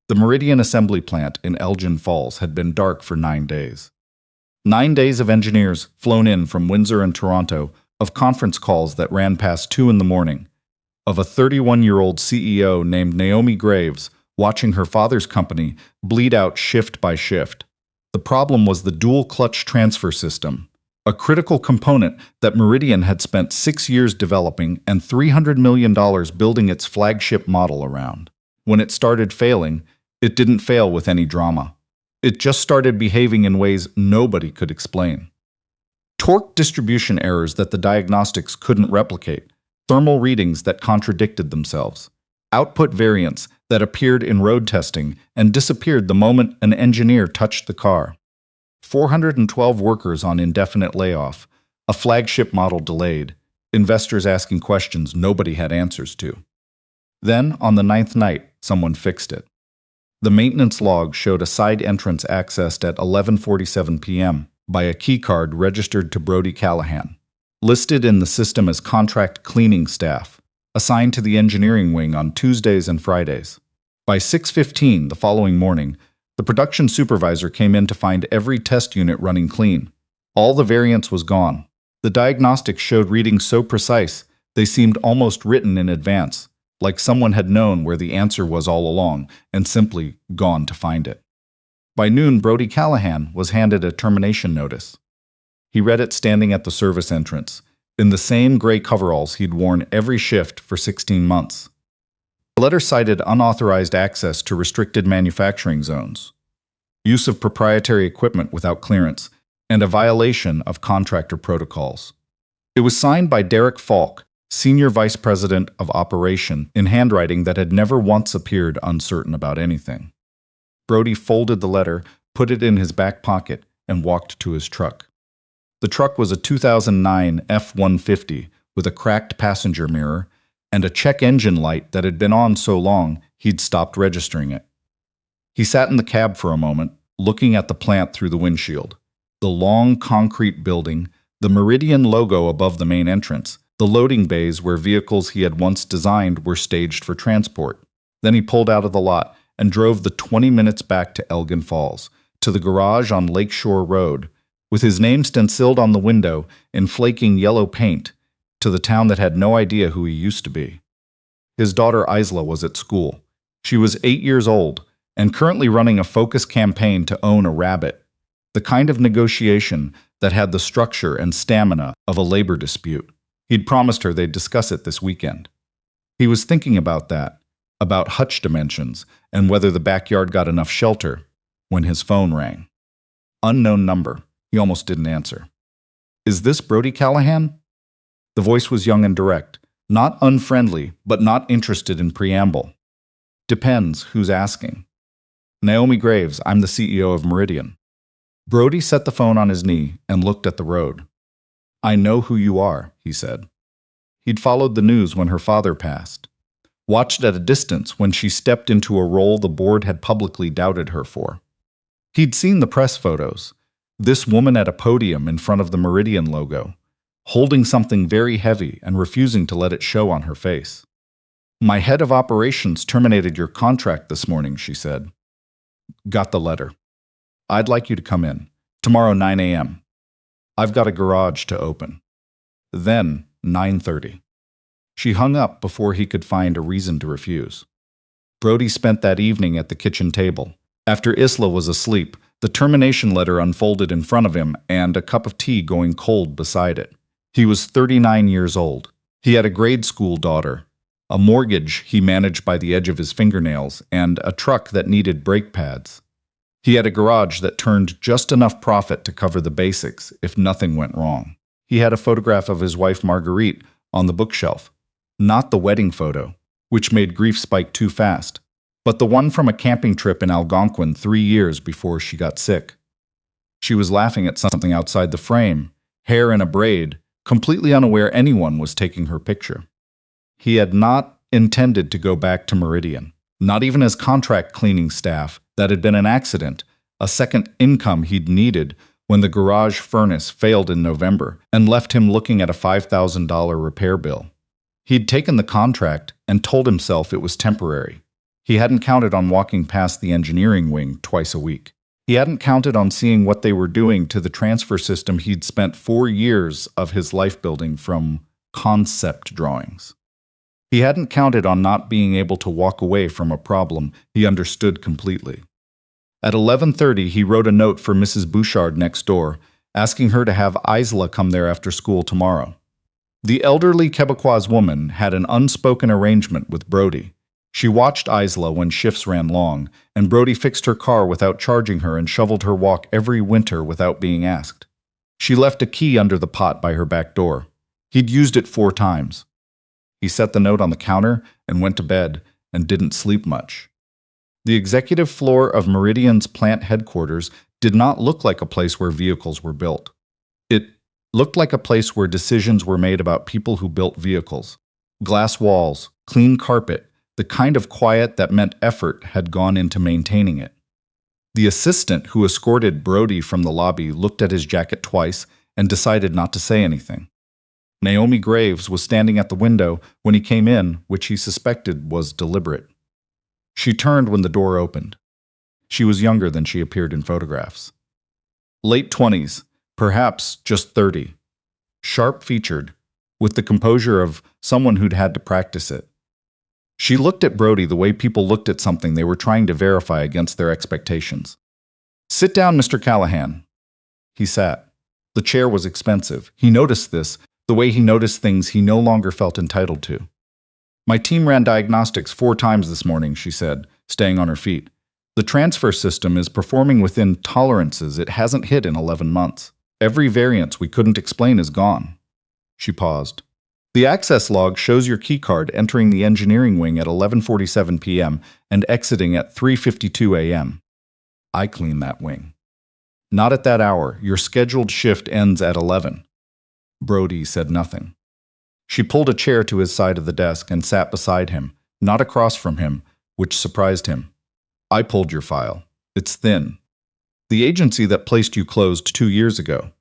The Meridian assembly plant in Elgin Falls had been dark for 9 days. 9 days of engineers flown in from Windsor and Toronto, of conference calls that ran past 2 in the morning, of a 31-year-old CEO named Naomi Graves watching her father's company bleed out shift by shift. The problem was the dual-clutch transfer system, a critical component that Meridian had spent 6 years developing and $300 million building its flagship model around. When it started failing, it didn't fail with any drama. It just started behaving in ways nobody could explain. Torque distribution errors that the diagnostics couldn't replicate, thermal readings that contradicted themselves, output variants that appeared in road testing and disappeared the moment an engineer touched the car. 412 workers on indefinite layoff, a flagship model delayed, investors asking questions nobody had answers to. Then, on the 9th night, someone fixed it. The maintenance log showed a side entrance accessed at 11:47 p.m. by a keycard registered to Brody Callahan, listed in the system as contract cleaning staff, assigned to the engineering wing on Tuesdays and Fridays. By 6:15 the following morning, the production supervisor came in to find every test unit running clean. All the variance was gone. The diagnostics showed readings so precise they seemed almost written in advance, like someone had known where the answer was all along and simply gone to find it. By noon, Brody Callahan was handed a termination notice. He read it standing at the service entrance, in the same gray coveralls he'd worn every shift for 16 months. The letter cited unauthorized access to restricted manufacturing zones, use of proprietary equipment without clearance, and a violation of contractor protocols. It was signed by Derek Falk, Senior Vice President of Operation, in handwriting that had never once appeared uncertain about anything. Brody folded the letter, put it in his back pocket, and walked to his truck. The truck was a 2009 F-150 with a cracked passenger mirror and a check engine light that had been on so long he'd stopped registering it. He sat in the cab for a moment, looking at the plant through the windshield. The long concrete building, the Meridian logo above the main entrance, the loading bays where vehicles he had once designed were staged for transport. Then he pulled out of the lot and drove the 20 minutes back to Elgin Falls, to the garage on Lakeshore Road, with his name stenciled on the window in flaking yellow paint, to the town that had no idea who he used to be. His daughter Isla was at school. She was 8 years old and currently running a focus campaign to own a rabbit, the kind of negotiation that had the structure and stamina of a labor dispute. He'd promised her they'd discuss it this weekend. He was thinking about that, about hutch dimensions, and whether the backyard got enough shelter, when his phone rang. Unknown number. He almost didn't answer. "Is this Brody Callahan?" The voice was young and direct, not unfriendly, but not interested in preamble. "Depends who's asking." "Naomi Graves, I'm the CEO of Meridian." Brody set the phone on his knee and looked at the road. "I know who you are," he said. He'd followed the news when her father passed, watched at a distance when she stepped into a role the board had publicly doubted her for. He'd seen the press photos, this woman at a podium in front of the Meridian logo, holding something very heavy and refusing to let it show on her face. "My head of operations terminated your contract this morning," she said. "Got the letter. I'd like you to come in. Tomorrow 9 a.m. I've got a garage to open." Then 9:30. She hung up before he could find a reason to refuse. Brody spent that evening at the kitchen table. After Isla was asleep, the termination letter unfolded in front of him and a cup of tea going cold beside it. He was 39 years old. He had a grade school daughter, a mortgage he managed by the edge of his fingernails, and a truck that needed brake pads. He had a garage that turned just enough profit to cover the basics if nothing went wrong. He had a photograph of his wife Marguerite on the bookshelf. Not the wedding photo, which made grief spike too fast, but the one from a camping trip in Algonquin 3 years before she got sick. She was laughing at something outside the frame, hair in a braid, completely unaware anyone was taking her picture. He had not intended to go back to Meridian, not even as contract cleaning staff. That had been an accident, a second income he'd needed when the garage furnace failed in November and left him looking at a $5,000 repair bill. He'd taken the contract and told himself it was temporary. He hadn't counted on walking past the engineering wing twice a week. He hadn't counted on seeing what they were doing to the transfer system he'd spent 4 years of his life building from concept drawings. He hadn't counted on not being able to walk away from a problem he understood completely. At 11:30, he wrote a note for Mrs. Bouchard next door, asking her to have Isla come there after school tomorrow. The elderly Quebecoise woman had an unspoken arrangement with Brody. She watched Isla when shifts ran long, and Brody fixed her car without charging her and shoveled her walk every winter without being asked. She left a key under the pot by her back door. He'd used it 4 times. He set the note on the counter and went to bed and didn't sleep much. The executive floor of Meridian's plant headquarters did not look like a place where vehicles were built. It looked like a place where decisions were made about people who built vehicles. Glass walls, clean carpet, the kind of quiet that meant effort had gone into maintaining it. The assistant who escorted Brody from the lobby looked at his jacket twice and decided not to say anything. Naomi Graves was standing at the window when he came in, which he suspected was deliberate. She turned when the door opened. She was younger than she appeared in photographs. Late 20s, perhaps just 30. Sharp-featured, with the composure of someone who'd had to practice it. She looked at Brody the way people looked at something they were trying to verify against their expectations. "Sit down, Mr. Callahan." He sat. The chair was expensive. He noticed this, the way he noticed things he no longer felt entitled to. "My team ran diagnostics 4 times this morning," she said, staying on her feet. "The transfer system is performing within tolerances it hasn't hit in 11 months. Every variance we couldn't explain is gone." She paused. "The access log shows your keycard entering the engineering wing at 11:47 p.m. and exiting at 3:52 a.m. I clean that wing." "Not at that hour. Your scheduled shift ends at 11. Brody said nothing. She pulled a chair to his side of the desk and sat beside him, not across from him, which surprised him. "I pulled your file. It's thin. The agency that placed you closed 2 years ago.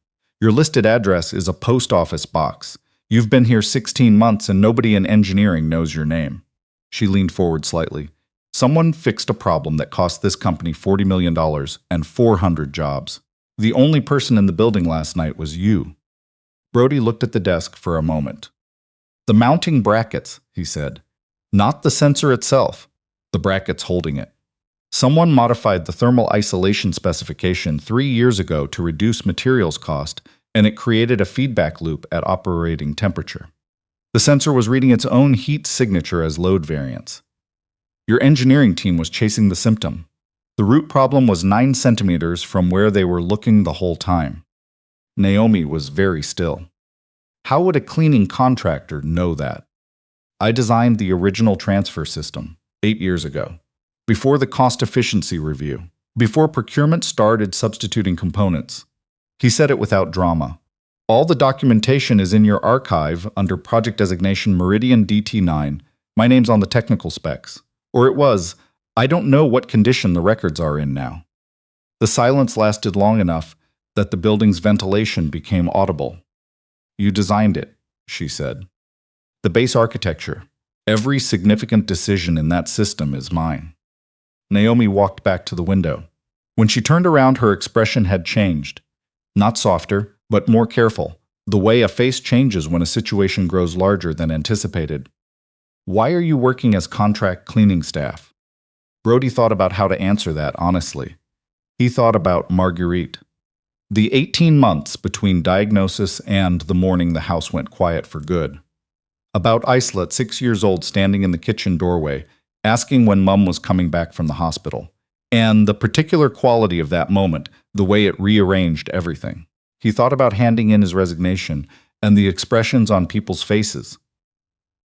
Your listed address is a post office box. You've been here 16 months and nobody in engineering knows your name." She leaned forward slightly. "Someone fixed a problem that cost this company $40 million and 400 jobs. The only person in the building last night was you." Brody looked at the desk for a moment. "The mounting brackets," he said. "Not the sensor itself. The brackets holding it. Someone modified the thermal isolation specification 3 years ago to reduce materials cost, and it created a feedback loop at operating temperature. The sensor was reading its own heat signature as load variance. Your engineering team was chasing the symptom. The root problem was 9 centimeters from where they were looking the whole time." Naomi was very still. "How would a cleaning contractor know that?" "I designed the original transfer system 8 years ago, before the cost efficiency review, before procurement started substituting components." He said it without drama. "All the documentation is in your archive under project designation Meridian DT9. My name's on the technical specs. Or it was. I don't know what condition the records are in now." The silence lasted long enough that the building's ventilation became audible. "You designed it," she said. "The base architecture. Every significant decision in that system is mine." Naomi walked back to the window. When she turned around, her expression had changed. Not softer, but more careful, the way a face changes when a situation grows larger than anticipated. "Why are you working as contract cleaning staff?" Brody thought about how to answer that honestly. He thought about Marguerite. The 18 months between diagnosis and the morning the house went quiet for good. About Isla at 6 years old standing in the kitchen doorway, asking when Mum was coming back from the hospital. And the particular quality of that moment, the way it rearranged everything. He thought about handing in his resignation and the expressions on people's faces.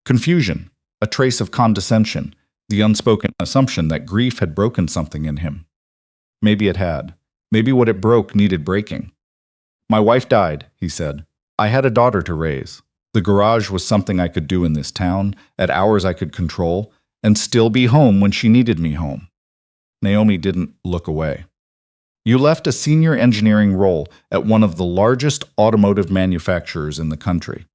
Confusion, a trace of condescension, the unspoken assumption that grief had broken something in him. Maybe it had. Maybe what it broke needed breaking. "My wife died," he said. "I had a daughter to raise. The garage was something I could do in this town, at hours I could control, and still be home when she needed me home." Naomi didn't look away. "You left a senior engineering role at one of the largest automotive manufacturers in the country.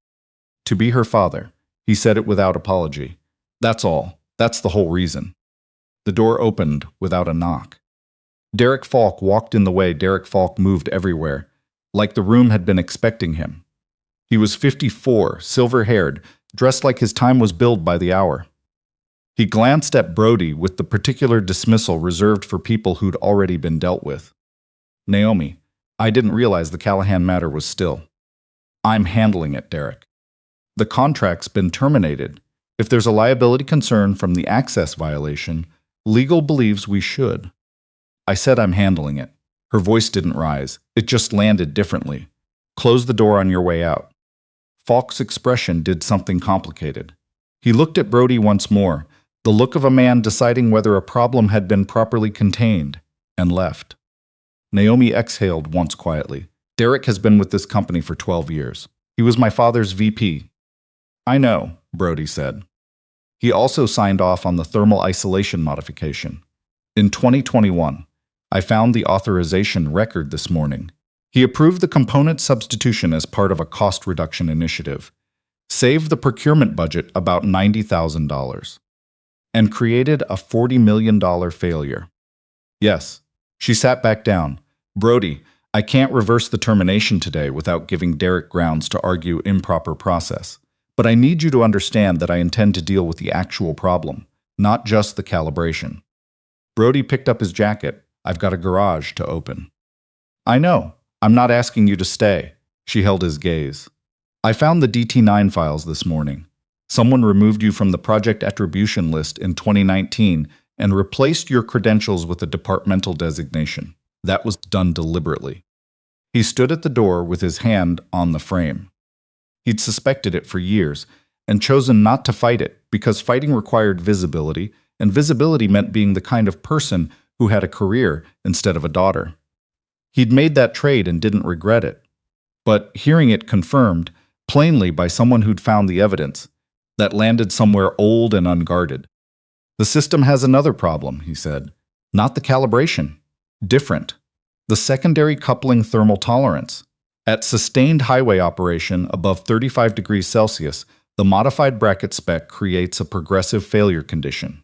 To be her father." He said it without apology. "That's all. That's the whole reason." The door opened without a knock. Derek Falk walked in the way. Derek Falk moved everywhere, like the room had been expecting him. He was 54, silver-haired, dressed like his time was billed by the hour. He glanced at Brody with the particular dismissal reserved for people who'd already been dealt with. Naomi, I didn't realize the Callahan matter was still. I'm handling it, Derek. The contract's been terminated. If there's a liability concern from the access violation, legal believes we should. I said I'm handling it. Her voice didn't rise. It just landed differently. Close the door on your way out. Falk's expression did something complicated. He looked at Brody once more, the look of a man deciding whether a problem had been properly contained, and left. Naomi exhaled once quietly. Derek has been with this company for 12 years. He was my father's VP. I know, Brody said. He also signed off on the thermal isolation modification. In 2021, I found the authorization record this morning. He approved the component substitution as part of a cost reduction initiative, saved the procurement budget about $90,000, and created a $40 million failure. Yes, she sat back down. Brody, I can't reverse the termination today without giving Derek grounds to argue improper process. But I need you to understand that I intend to deal with the actual problem, not just the calibration. Brody picked up his jacket. I've got a garage to open. I know. I'm not asking you to stay. She held his gaze. I found the DT9 files this morning. Someone removed you from the project attribution list in 2019 and replaced your credentials with a departmental designation. That was done deliberately. He stood at the door with his hand on the frame. He'd suspected it for years and chosen not to fight it because fighting required visibility, and visibility meant being the kind of person who had a career instead of a daughter. He'd made that trade and didn't regret it. But hearing it confirmed, plainly by someone who'd found the evidence, that landed somewhere old and unguarded. The system has another problem, he said. Not the calibration. Different. The secondary coupling thermal tolerance. At sustained highway operation above 35 degrees Celsius, the modified bracket spec creates a progressive failure condition.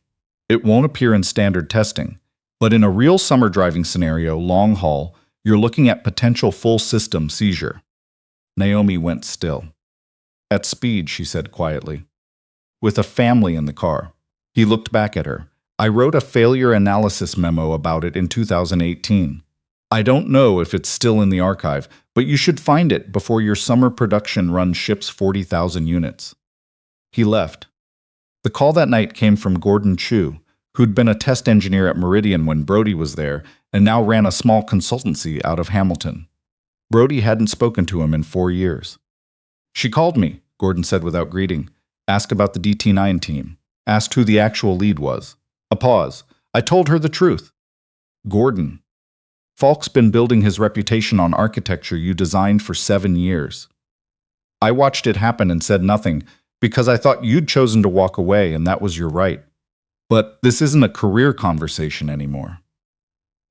It won't appear in standard testing, but in a real summer driving scenario, long haul, you're looking at potential full system seizure. Naomi went still. At speed, she said quietly. With a family in the car. He looked back at her. I wrote a failure analysis memo about it in 2018. I don't know if it's still in the archive, but you should find it before your summer production run ships 40,000 units. He left. The call that night came from Gordon Chu, who'd been a test engineer at Meridian when Brody was there and now ran a small consultancy out of Hamilton. Brody hadn't spoken to him in 4 years. She called me, Gordon said without greeting, asked about the DT9 team, asked who the actual lead was. A pause. I told her the truth. Gordon. Falk's been building his reputation on architecture you designed for 7 years. I watched it happen and said nothing because I thought you'd chosen to walk away and that was your right. But this isn't a career conversation anymore.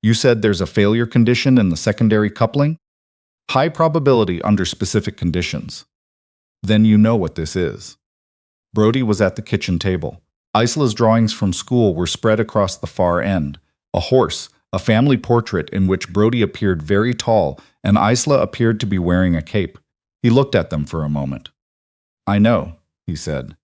You said there's a failure condition in the secondary coupling? High probability under specific conditions. Then you know what this is. Brody was at the kitchen table. Isla's drawings from school were spread across the far end. A horse, a family portrait in which Brody appeared very tall and Isla appeared to be wearing a cape. He looked at them for a moment. I know, he said.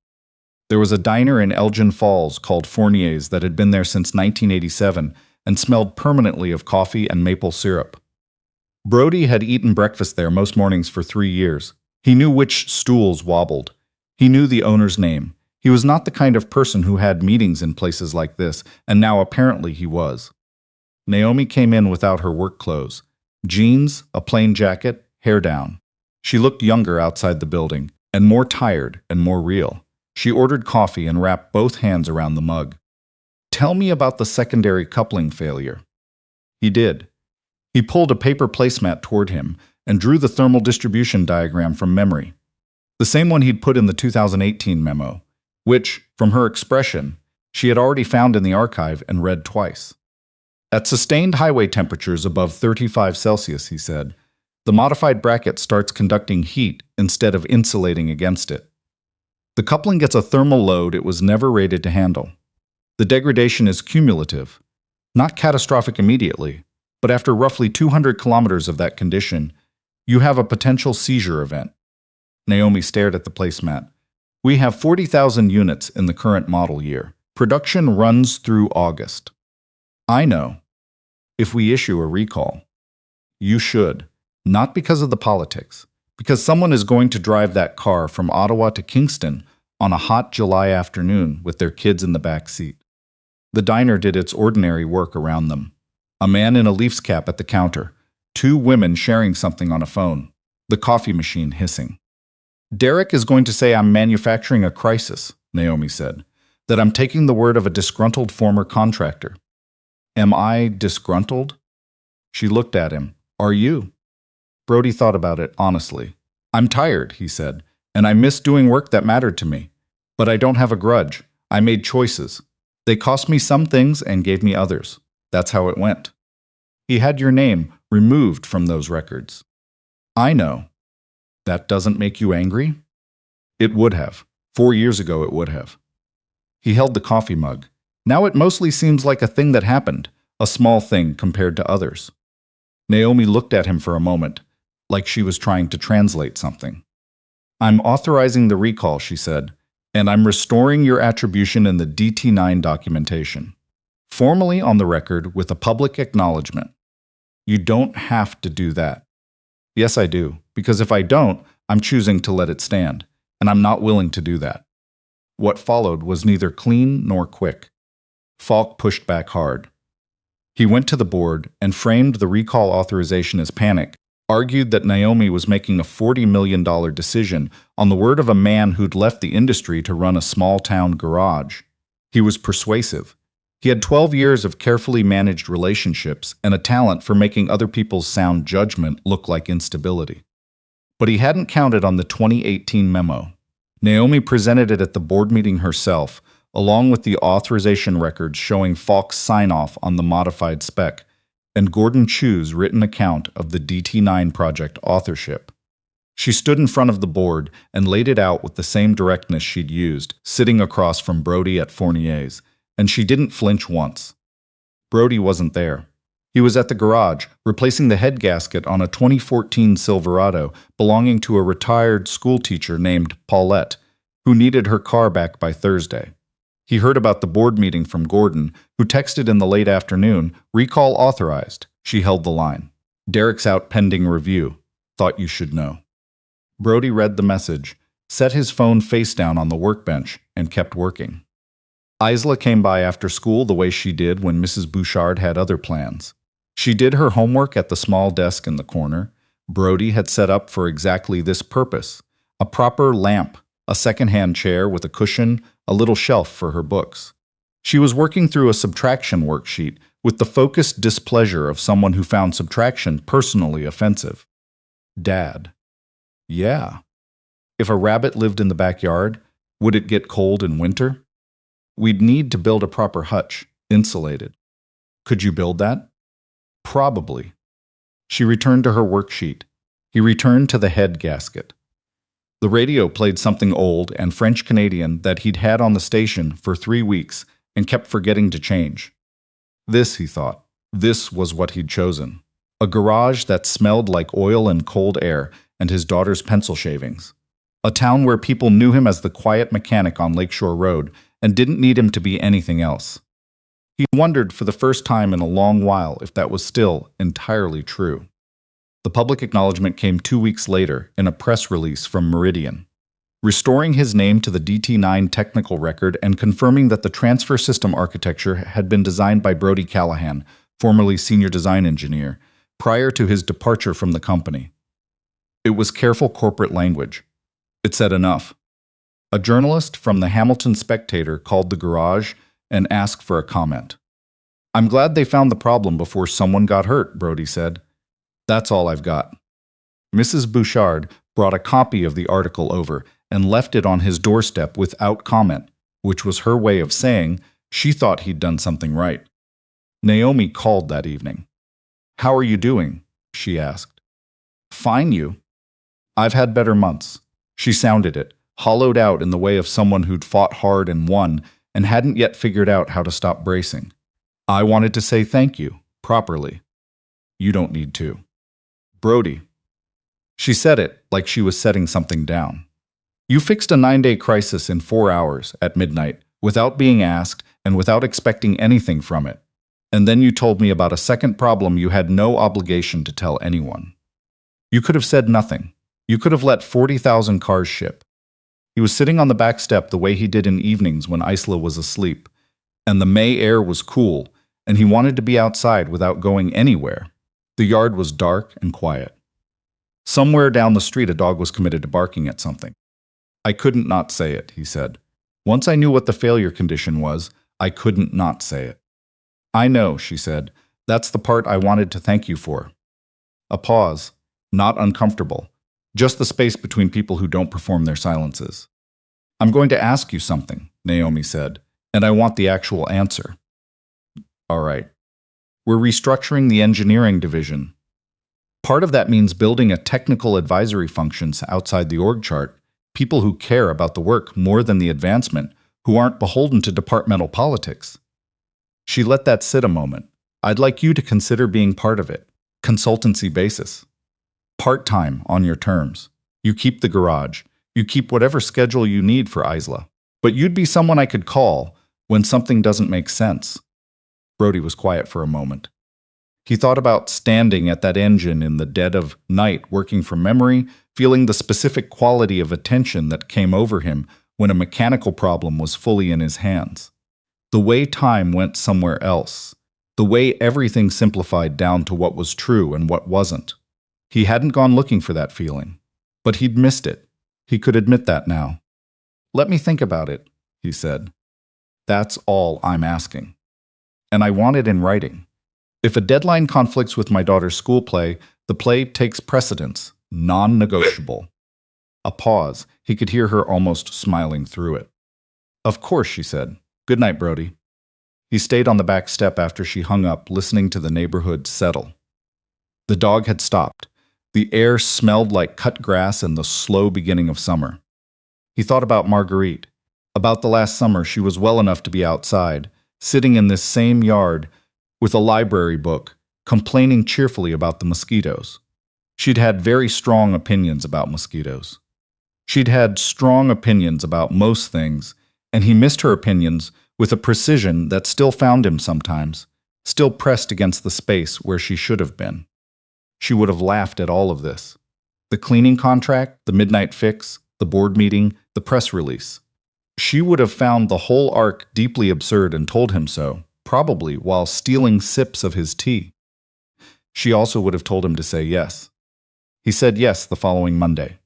There was a diner in Elgin Falls called Fournier's that had been there since 1987 and smelled permanently of coffee and maple syrup. Brody had eaten breakfast there most mornings for 3 years. He knew which stools wobbled. He knew the owner's name. He was not the kind of person who had meetings in places like this, and now apparently he was. Naomi came in without her work clothes. Jeans, a plain jacket, hair down. She looked younger outside the building, and more tired and more real. She ordered coffee and wrapped both hands around the mug. Tell me about the secondary coupling failure. He did. He pulled a paper placemat toward him and drew the thermal distribution diagram from memory. The same one he'd put in the 2018 memo, which, from her expression, she had already found in the archive and read twice. At sustained highway temperatures above 35 Celsius, he said, the modified bracket starts conducting heat instead of insulating against it. The coupling gets a thermal load it was never rated to handle. The degradation is cumulative, not catastrophic immediately, but after roughly 200 kilometers of that condition, you have a potential seizure event. Naomi stared at the placemat. We have 40,000 units in the current model year. Production runs through August. I know. If we issue a recall, you should, not because of the politics, because someone is going to drive that car from Ottawa to Kingston on a hot July afternoon with their kids in the back seat. The diner did its ordinary work around them. A man in a Leafs cap at the counter, two women sharing something on a phone, the coffee machine hissing. Derek is going to say I'm manufacturing a crisis, Naomi said, that I'm taking the word of a disgruntled former contractor. Am I disgruntled? She looked at him. Are you? Brody thought about it honestly. I'm tired, he said, and I miss doing work that mattered to me. But I don't have a grudge. I made choices. They cost me some things and gave me others. That's how it went. He had your name removed from those records. I know. That doesn't make you angry? It would have. 4 years ago it would have. He held the coffee mug. Now it mostly seems like a thing that happened, a small thing compared to others. Naomi looked at him for a moment, like she was trying to translate something. I'm authorizing the recall, she said, and I'm restoring your attribution in the DT9 documentation, formally on the record with a public acknowledgement. You don't have to do that. Yes, I do, because if I don't, I'm choosing to let it stand, and I'm not willing to do that. What followed was neither clean nor quick. Falk pushed back hard. He went to the board and framed the recall authorization as panic, argued that Naomi was making a $40 million decision on the word of a man who'd left the industry to run a small-town garage. He was persuasive. He had 12 years of carefully managed relationships and a talent for making other people's sound judgment look like instability. But he hadn't counted on the 2018 memo. Naomi presented it at the board meeting herself, along with the authorization records showing Falk's sign-off on the modified spec, and Gordon Chu's written account of the DT9 project authorship. She stood in front of the board and laid it out with the same directness she'd used, sitting across from Brody at Fournier's, and she didn't flinch once. Brody wasn't there. He was at the garage, replacing the head gasket on a 2014 Silverado belonging to a retired schoolteacher named Paulette, who needed her car back by Thursday. He heard about the board meeting from Gordon, who texted in the late afternoon, "Recall authorized." She held the line. "Derek's out pending review. Thought you should know." Brody read the message, set his phone face down on the workbench, and kept working. Isla came by after school the way she did when Mrs. Bouchard had other plans. She did her homework at the small desk in the corner. Brody had set up for exactly this purpose: a proper lamp, a second-hand chair with a cushion, a little shelf for her books. She was working through a subtraction worksheet with the focused displeasure of someone who found subtraction personally offensive. Dad. Yeah. If a rabbit lived in the backyard, would it get cold in winter? We'd need to build a proper hutch, insulated. Could you build that? Probably. She returned to her worksheet. He returned to the head gasket. The radio played something old and French-Canadian that he'd had on the station for 3 weeks and kept forgetting to change. This, he thought, this was what he'd chosen. A garage that smelled like oil and cold air and his daughter's pencil shavings. A town where people knew him as the quiet mechanic on Lakeshore Road and didn't need him to be anything else. He wondered for the first time in a long while if that was still entirely true. The public acknowledgement came 2 weeks later in a press release from Meridian, restoring his name to the DT9 technical record and confirming that the transfer system architecture had been designed by Brody Callahan, formerly senior design engineer, prior to his departure from the company. It was careful corporate language. It said enough. A journalist from the Hamilton Spectator called the garage and asked for a comment. "I'm glad they found the problem before someone got hurt," Brody said. "That's all I've got." Mrs. Bouchard brought a copy of the article over and left it on his doorstep without comment, which was her way of saying she thought he'd done something right. Naomi called that evening. "How are you doing?" she asked. "Fine, you." "I've had better months." She sounded it, hollowed out in the way of someone who'd fought hard and won and hadn't yet figured out how to stop bracing. I wanted to say thank you, properly. You don't need to. Brody. She said it like she was setting something down. You fixed a 9-day crisis in 4 hours at midnight without being asked and without expecting anything from it. And then you told me about a second problem you had no obligation to tell anyone. You could have said nothing. You could have let 40,000 cars ship. He was sitting on the back step the way he did in evenings when Isla was asleep, and the May air was cool, and he wanted to be outside without going anywhere. The yard was dark and quiet. Somewhere down the street a dog was committed to barking at something. I couldn't not say it, he said. Once I knew what the failure condition was, I couldn't not say it. I know, she said. That's the part I wanted to thank you for. A pause, not uncomfortable, just the space between people who don't perform their silences. I'm going to ask you something, Naomi said, and I want the actual answer. All right. We're restructuring the engineering division. Part of that means building a technical advisory functions outside the org chart, people who care about the work more than the advancement, who aren't beholden to departmental politics. She let that sit a moment. I'd like you to consider being part of it. Consultancy basis. Part-time on your terms. You keep the garage. You keep whatever schedule you need for Isla. But you'd be someone I could call when something doesn't make sense. Brody was quiet for a moment. He thought about standing at that engine in the dead of night, working from memory, feeling the specific quality of attention that came over him when a mechanical problem was fully in his hands. The way time went somewhere else. The way everything simplified down to what was true and what wasn't. He hadn't gone looking for that feeling, but he'd missed it. He could admit that now. Let me think about it, he said. That's all I'm asking. And I want it in writing. If a deadline conflicts with my daughter's school play, the play takes precedence, non-negotiable. A pause. He could hear her almost smiling through it. Of course, she said. Good night, Brody. He stayed on the back step after she hung up, listening to the neighborhood settle. The dog had stopped. The air smelled like cut grass and the slow beginning of summer. He thought about Marguerite. About the last summer she was well enough to be outside, sitting in this same yard, with a library book, complaining cheerfully about the mosquitoes. She'd had very strong opinions about mosquitoes. She'd had strong opinions about most things, and he missed her opinions with a precision that still found him sometimes, still pressed against the space where she should have been. She would have laughed at all of this. The cleaning contract, the midnight fix, the board meeting, the press release. She would have found the whole arc deeply absurd and told him so, probably while stealing sips of his tea. She also would have told him to say yes. He said yes the following Monday.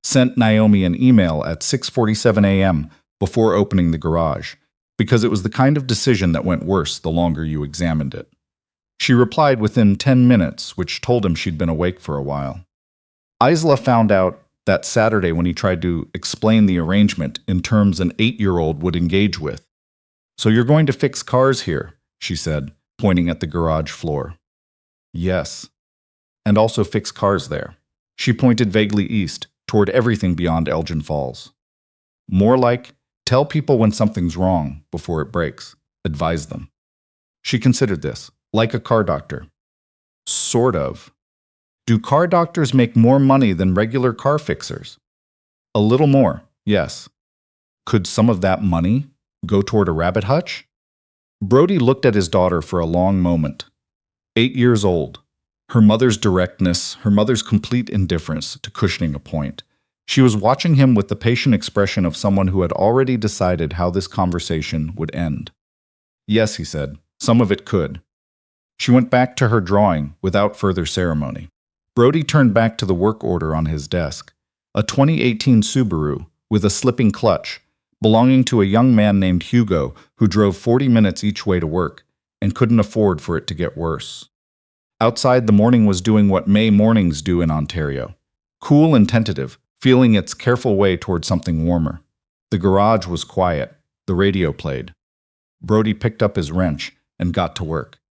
Sent Naomi an email at 6:47 a.m. before opening the garage, because it was the kind of decision that went worse the longer you examined it. She replied within 10 minutes, which told him she'd been awake for a while. Isla found out that Saturday when he tried to explain the arrangement in terms an 8-year-old would engage with. So you're going to fix cars here, she said, pointing at the garage floor. Yes. And also fix cars there. She pointed vaguely east, toward everything beyond Elgin Falls. More like, tell people when something's wrong before it breaks. Advise them. She considered this, like a car doctor. Sort of. Do car doctors make more money than regular car fixers? A little more, yes. Could some of that money go toward a rabbit hutch? Brody looked at his daughter for a long moment. 8 years old. Her mother's directness, her mother's complete indifference to cushioning a point. She was watching him with the patient expression of someone who had already decided how this conversation would end. Yes, he said, some of it could. She went back to her drawing without further ceremony. Brody turned back to the work order on his desk, a 2018 Subaru with a slipping clutch, belonging to a young man named Hugo who drove 40 minutes each way to work and couldn't afford for it to get worse. Outside, the morning was doing what May mornings do in Ontario, cool and tentative, feeling its careful way toward something warmer. The garage was quiet. The radio played. Brody picked up his wrench and got to work.